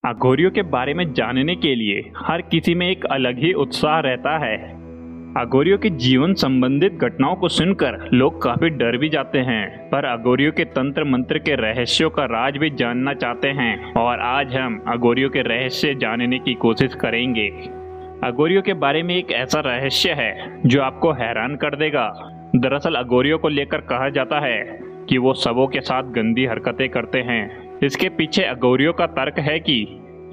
अघोरियों के बारे में जानने के लिए हर किसी में एक अलग ही उत्साह रहता है। अघोरियों के जीवन संबंधित घटनाओं को सुनकर लोग काफी डर भी जाते हैं, पर अघोरियों के तंत्र मंत्र के रहस्यों का राज भी जानना चाहते हैं और आज हम अघोरियों के रहस्य जानने की कोशिश करेंगे। अघोरियों के बारे में एक ऐसा रहस्य है जो आपको हैरान कर देगा। दरअसल अघोरियों को लेकर कहा जाता है कि वो सबों के साथ गंदी हरकतें करते हैं। इसके पीछे अघोरियों का तर्क है कि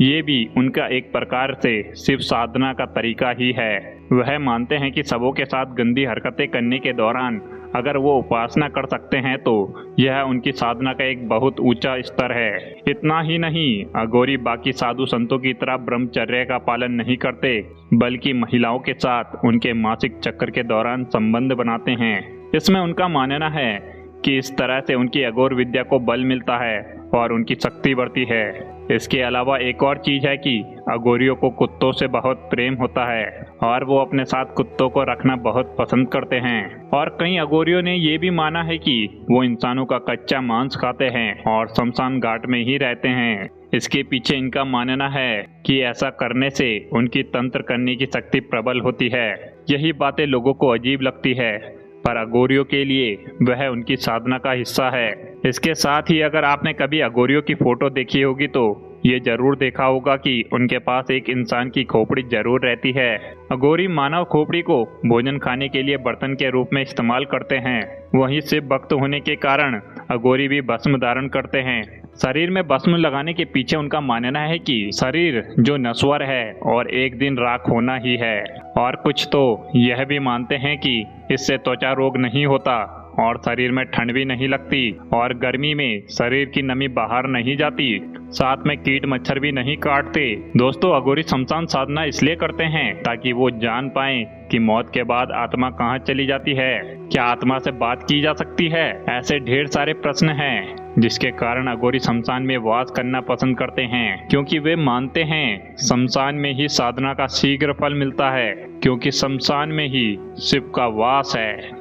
ये भी उनका एक प्रकार से शिव साधना का तरीका ही है। वह मानते हैं कि सबों के साथ गंदी हरकतें करने के दौरान अगर वो उपासना कर सकते हैं तो यह उनकी साधना का एक बहुत ऊंचा स्तर है। इतना ही नहीं, अघोरी बाकी साधु संतों की तरह ब्रह्मचर्य का पालन नहीं करते, बल्कि महिलाओं के साथ उनके मासिक चक्र के दौरान संबंध बनाते हैं। इसमें उनका मानना है कि इस तरह से उनकी अघोर विद्या को बल मिलता है और उनकी शक्ति बढ़ती है। इसके अलावा एक और चीज है कि अघोरियों को कुत्तों से बहुत प्रेम होता है और वो अपने साथ कुत्तों को रखना बहुत पसंद करते हैं। और कई अघोरियों ने ये भी माना है कि वो इंसानों का कच्चा मांस खाते हैं और शमशान घाट में ही रहते हैं। इसके पीछे इनका मानना है कि ऐसा करने से उनकी तंत्र करने की शक्ति प्रबल होती है। यही बातें लोगों को अजीब लगती है, पर अघोरियों के लिए वह उनकी साधना का हिस्सा है। इसके साथ ही अगर आपने कभी अघोरियों की फोटो देखी होगी तो ये जरूर देखा होगा कि उनके पास एक इंसान की खोपड़ी जरूर रहती है। अघोरी मानव खोपड़ी को भोजन खाने के लिए बर्तन के रूप में इस्तेमाल करते हैं। वहीं शिव भक्त होने के कारण अघोरी भी भस्म धारण करते हैं। शरीर में भस्म लगाने के पीछे उनका मानना है कि शरीर जो नश्वर है और एक दिन राख होना ही है। और कुछ तो यह भी मानते हैं कि इससे त्वचा रोग नहीं होता और शरीर में ठंड भी नहीं लगती और गर्मी में शरीर की नमी बाहर नहीं जाती, साथ में कीट मच्छर भी नहीं काटते। दोस्तों, अघोरी शमशान साधना इसलिए करते हैं ताकि वो जान पाएं कि मौत के बाद आत्मा कहाँ चली जाती है। क्या आत्मा से बात की जा सकती है? ऐसे ढेर सारे प्रश्न हैं जिसके कारण अघोरी शमशान में वास करना पसंद करते हैं, क्योंकि वे मानते हैं शमशान में ही साधना का शीघ्र फल मिलता है, क्योंकि शमशान में ही शिव का वास है।